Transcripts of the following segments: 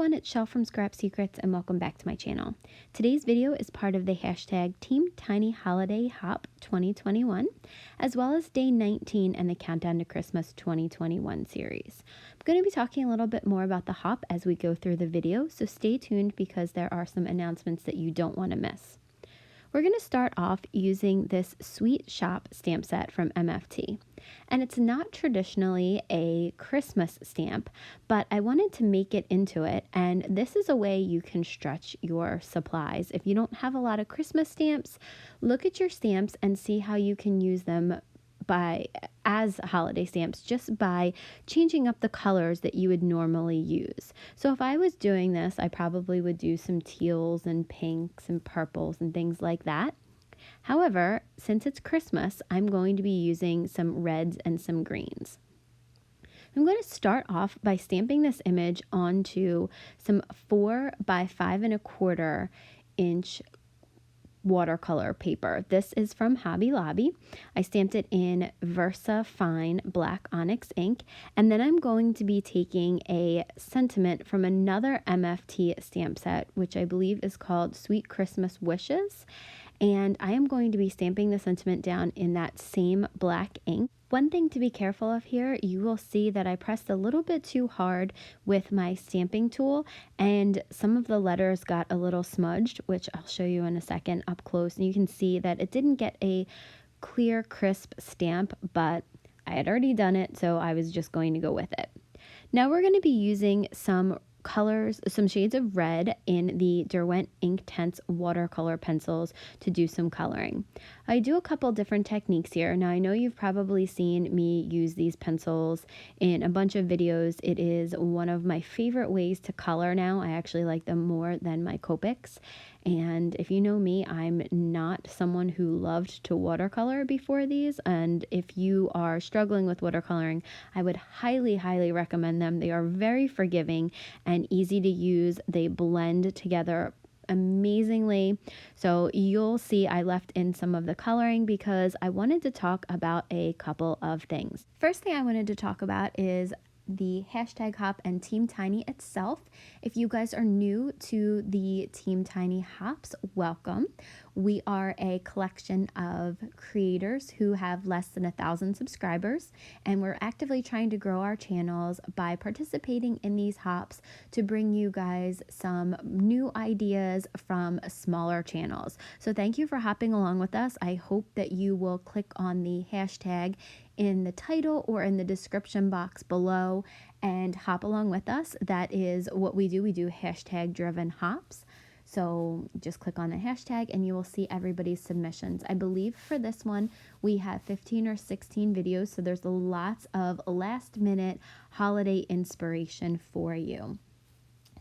everyone, it's Shell from Scrap Secrets and welcome back to my channel. Today's video is part of the hashtag Team Tiny Holiday Hop 2021, as well as Day 19 and the Countdown to Christmas 2021 series. I'm going to be talking a little bit more about the hop as we go through the video, so stay tuned because there are some announcements that you don't want to miss. We're going to start off using this Sweet Shop stamp set from MFT. And it's not traditionally a Christmas stamp, but I wanted to make it into it. And this is a way you can stretch your supplies. If you don't have a lot of Christmas stamps, look at your stamps and see how you can use them as holiday stamps just by changing up the colors that you would normally use. So if I was doing this, I probably would do some teals and pinks and purples and things like that. However, since it's Christmas, I'm going to be using some reds and some greens. I'm going to start off by stamping this image onto some 4 by 5¼ inch watercolor paper. This is from Hobby Lobby. I stamped it in Versa Fine Black Onyx ink, and then I'm going to be taking a sentiment from another MFT stamp set, which I believe is called Sweet Christmas Wishes, and I am going to be stamping the sentiment down in that same black ink. One thing to be careful of here, you will see that I pressed a little bit too hard with my stamping tool and some of the letters got a little smudged, which I'll show you in a second up close. And you can see that it didn't get a clear, crisp stamp, but I had already done it, so I was just going to go with it. Now we're going to be using some colors, some shades of red in the Derwent Inktense watercolor pencils to do some coloring. I do a couple different techniques here. Now I know you've probably seen me use these pencils in a bunch of videos. It is one of my favorite ways to color now. I actually like them more than my Copics. And if you know me, I'm not someone who loved to watercolor before these. And if you are struggling with watercoloring, I would highly, highly recommend them. They are very forgiving and easy to use. They blend together amazingly. So you'll see I left in some of the coloring because I wanted to talk about a couple of things. First thing I wanted to talk about is the hashtag hop and Team Tiny itself. If you guys are new to the Team Tiny hops, welcome. We are a collection of creators who have less than 1,000 subscribers, and we're actively trying to grow our channels by participating in these hops to bring you guys some new ideas from smaller channels. So thank you for hopping along with us. I hope that you will click on the hashtag in the title or in the description box below and hop along with us. That is what we do. We do hashtag driven hops. So just click on the hashtag and you will see everybody's submissions. I believe for this one, we have 15 or 16 videos. So there's lots of last minute holiday inspiration for you.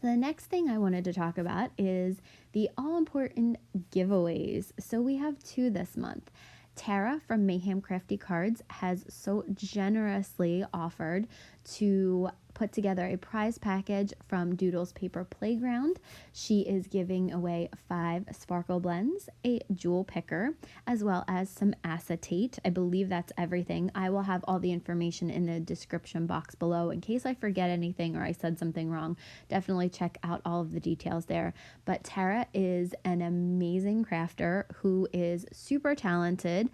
The next thing I wanted to talk about is the all important giveaways. So we have 2 this month. Terra from Mayham Crafty Cards has so generously offered to put together a prize package from Doodles Paper Playground. She is giving away 5 sparkle blends, a jewel picker, as well as some acetate. I believe that's everything. I will have all the information in the description box below in case I forget anything or I said something wrong. Definitely check out all of the details there. But Terra is an amazing crafter who is super talented.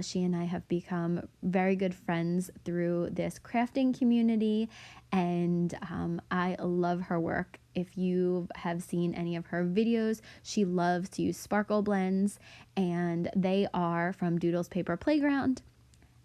She and I have become very good friends through this crafting community, and I love her work. If you have seen any of her videos, she loves to use sparkle blends, and they are from Doodles Paper Playground,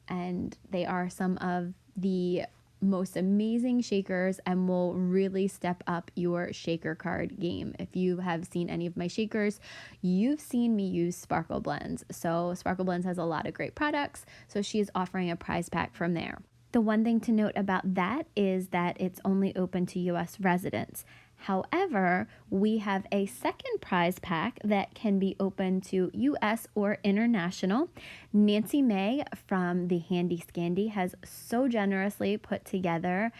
and they are some of the most amazing shakers and will really step up your shaker card game. If you have seen any of my shakers, you've seen me use Sparkle Blends. So Sparkle Blends has a lot of great products, so she is offering a prize pack from there. The one thing to note about that is that it's only open to US residents. However, we have a second prize pack that can be open to US or international. Nancy May from the Handi Scandi has so generously put together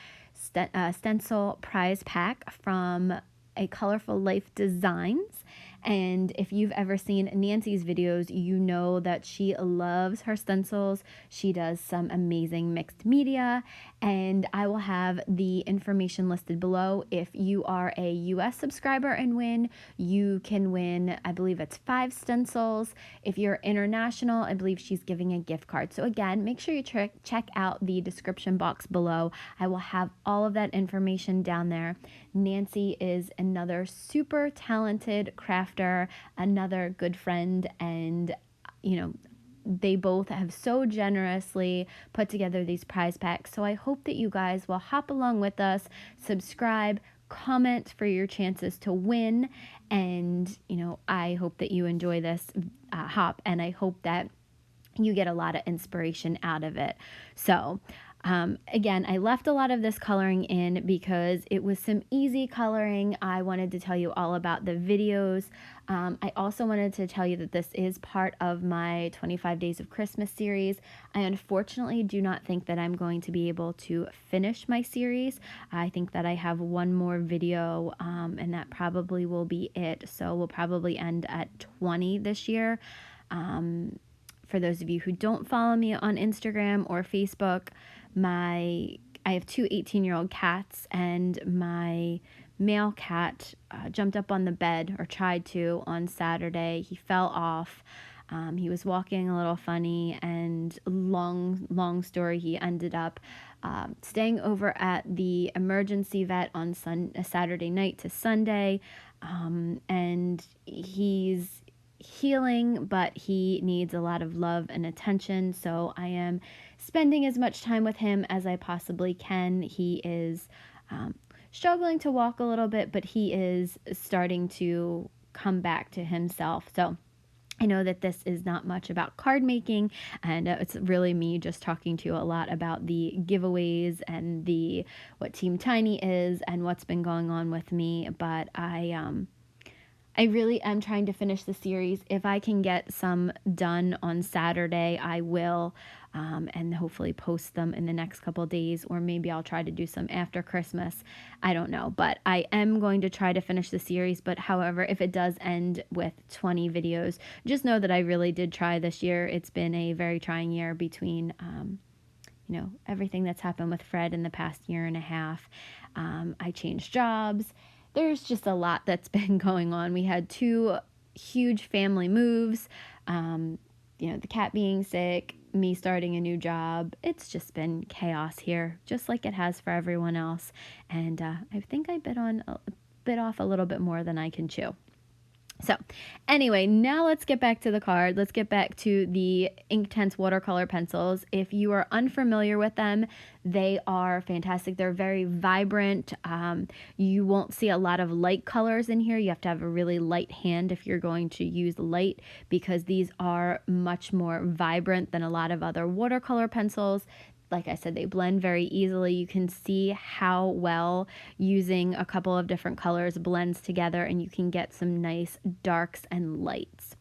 a stencil prize pack from A Colorful Life Designs, And if you've ever seen Nancy's videos, you know that she loves her stencils. She does some amazing mixed media, and I will have the information listed below. If you are a US subscriber and win, you can win, I believe it's 5 stencils. If you're international, I believe she's giving a gift card. So again, make sure you check out the description box below. I will have all of that information down there. Nancy is another super talented crafter, another good friend, and they both have so generously put together these prize packs. So I hope that you guys will hop along with us, subscribe, comment for your chances to win, and I hope that you enjoy this hop, and I hope that you get a lot of inspiration out of it. So again, I left a lot of this coloring in because it was some easy coloring. I wanted to tell you all about the videos. I also wanted to tell you that this is part of my 25 Days of Christmas series. I unfortunately do not think that I'm going to be able to finish my series. I think that I have one more video, and that probably will be it. So we'll probably end at 20 this year. For those of you who don't follow me on Instagram or Facebook, I have 2 18-year-old cats, and my male cat jumped up on the bed, or tried to, on Saturday. He fell off. He was walking a little funny, and long story, he ended up staying over at the emergency vet on Saturday night to Sunday, and he's healing, but he needs a lot of love and attention. So I am spending as much time with him as I possibly can. He is struggling to walk a little bit, but he is starting to come back to himself. So I know that this is not much about card making, and it's really me just talking to you a lot about the giveaways and what Team Tiny is and what's been going on with me. But I really am trying to finish the series. If I can get some done on Saturday, I will, and hopefully post them in the next couple days, or maybe I'll try to do some after Christmas. I don't know, but I am going to try to finish the series. But however, if it does end with 20 videos, just know that I really did try this year. It's been a very trying year between everything that's happened with Fred in the past year and a half. I changed jobs. There's just a lot that's been going on. We had 2 huge family moves, the cat being sick, me starting a new job. It's just been chaos here, just like it has for everyone else. And I think I bit off a little bit more than I can chew. So anyway, now let's get back to the card. Let's get back to the Inktense watercolor pencils. If you are unfamiliar with them, they are fantastic. They're very vibrant. You won't see a lot of light colors in here. You have to have a really light hand if you're going to use light, because these are much more vibrant than a lot of other watercolor pencils. Like I said, they blend very easily. You can see how well using a couple of different colors blends together, and you can get some nice darks and lights.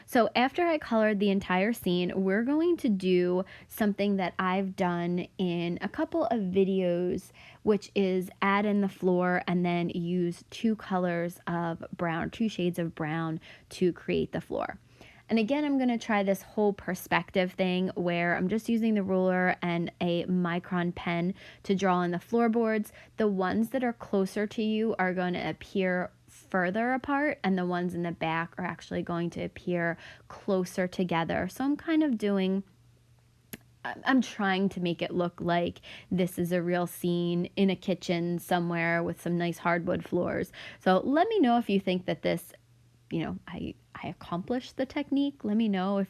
So after I colored the entire scene, we're going to do something that I've done in a couple of videos, which is add in the floor and then use 2 colors of brown, 2 shades of brown to create the floor. And again, I'm going to try this whole perspective thing where I'm just using the ruler and a micron pen to draw in the floorboards. The ones that are closer to you are going to appear further apart, and the ones in the back are actually going to appear closer together. So I'm trying to make it look like this is a real scene in a kitchen somewhere with some nice hardwood floors. So let me know if you think that this, I accomplished the technique. Let me know if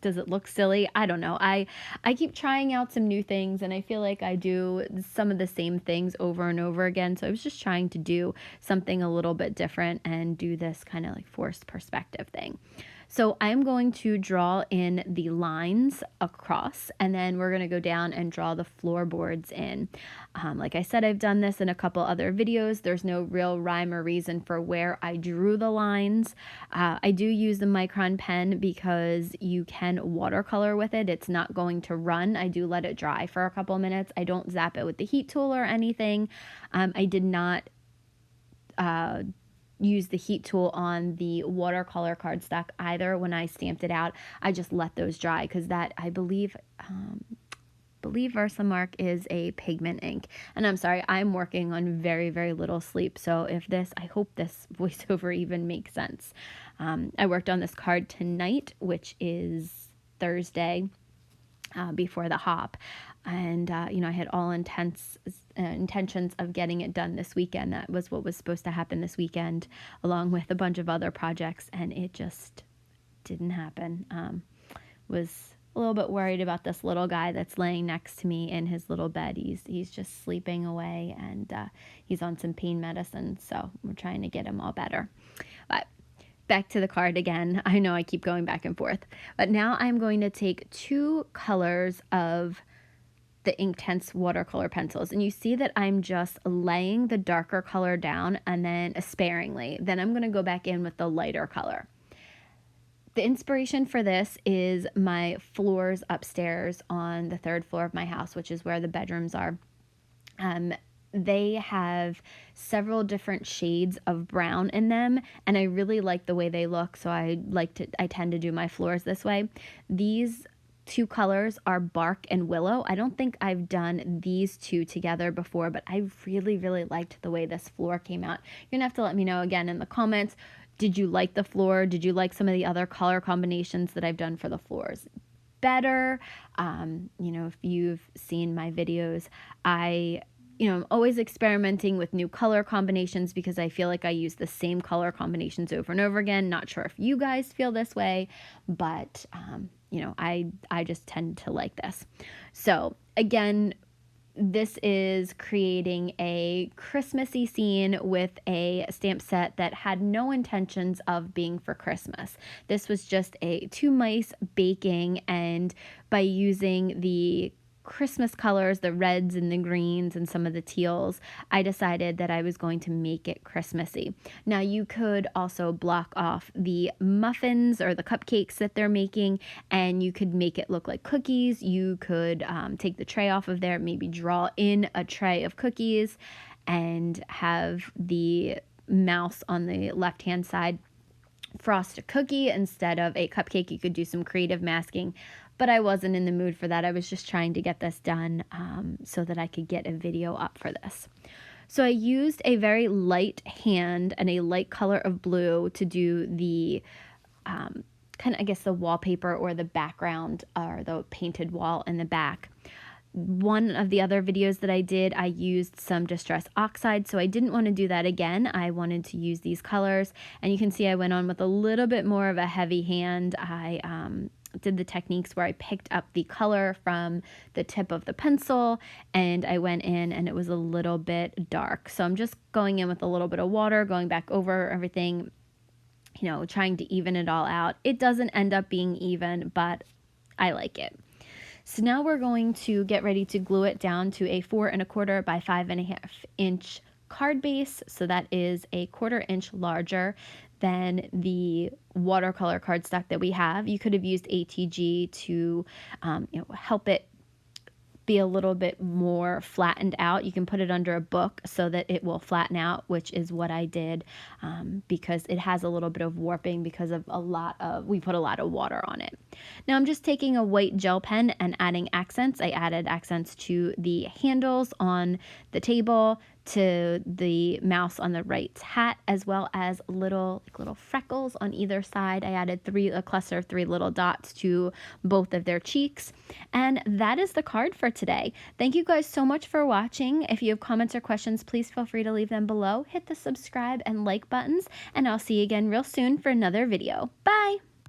does it look silly? I don't know. I keep trying out some new things, and I feel like I do some of the same things over and over again. So I was just trying to do something a little bit different and do this kind of like forced perspective thing. So I'm going to draw in the lines across, and then we're going to go down and draw the floorboards in. Like I said, I've done this in a couple other videos. There's no real rhyme or reason for where I drew the lines. I do use the micron pen because you can watercolor with it. It's not going to run. I do let it dry for a couple minutes. I don't zap it with the heat tool or anything. I did not use the heat tool on the watercolor cardstock either when I stamped it out. I just let those dry because that, I believe Versamark is a pigment ink. And I'm sorry, I'm working on very, very little sleep. So if this, I hope this voiceover even makes sense. I worked on this card tonight, which is Thursday, before the hop. And, you know, I had all intentions of getting it done this weekend. That was what was supposed to happen this weekend, along with a bunch of other projects. And it just didn't happen. Was a little bit worried about this little guy that's laying next to me in his little bed. He's just sleeping away, and he's on some pain medicine, so we're trying to get him all better. But back to the card again. I know I keep going back and forth, but now I'm going to take 2 colors of the Inktense watercolor pencils, and you see that I'm just laying the darker color down and then sparingly. Then I'm going to go back in with the lighter color. The inspiration for this is my floors upstairs on the 3rd floor of my house, which is where the bedrooms are. They have several different shades of brown in them, and I really like the way they look, so I tend to do my floors this way. These 2 colors are bark and willow. I don't think I've done these 2 together before, but I really, really liked the way this floor came out. You're gonna have to let me know again in the comments. Did you like the floor? Did you like some of the other color combinations that I've done for the floors better? You know, if you've seen my videos, I'm always experimenting with new color combinations because I feel like I use the same color combinations over and over again. Not sure if you guys feel this way, but you know, I just tend to like this. So again, this is creating a Christmassy scene with a stamp set that had no intentions of being for Christmas. This was just 2 mice baking, and by using the Christmas colors, the reds and the greens and some of the teals, I decided that I was going to make it Christmassy. Now you could also block off the muffins or the cupcakes that they're making, and you could make it look like cookies. You could take the tray off of there, maybe draw in a tray of cookies, and have the mouse on the left-hand side frost a cookie instead of a cupcake. You could do some creative masking, but I wasn't in the mood for that. I was just trying to get this done so that I could get a video up for this. So I used a very light hand and a light color of blue to do the kind of, I guess, the wallpaper or the background or the painted wall in the back. One of the other videos that I did, I used some Distress Oxide, so I didn't want to do that again. I wanted to use these colors, and you can see I went on with a little bit more of a heavy hand. I did the techniques where I picked up the color from the tip of the pencil, and I went in and it was a little bit dark. So I'm just going in with a little bit of water, going back over everything, you know, trying to even it all out. It doesn't end up being even, but I like it. So now we're going to get ready to glue it down to a 4 1/4 by 5 1/2 inch card base. So that is a 1/4 inch larger than the watercolor cardstock that we have. You could have used ATG to help it be a little bit more flattened out. You can put it under a book so that it will flatten out, which is what I did, because it has a little bit of warping because of we put a lot of water on it. Now I'm just taking a white gel pen and adding accents. I added accents to the handles on the table, to the mouse on the right's hat, as well as little freckles on either side. I added a cluster of 3 little dots to both of their cheeks. And that is the card for today. Thank you guys so much for watching. If you have comments or questions, please feel free to leave them below. Hit the subscribe and like buttons, and I'll see you again real soon for another video. Bye!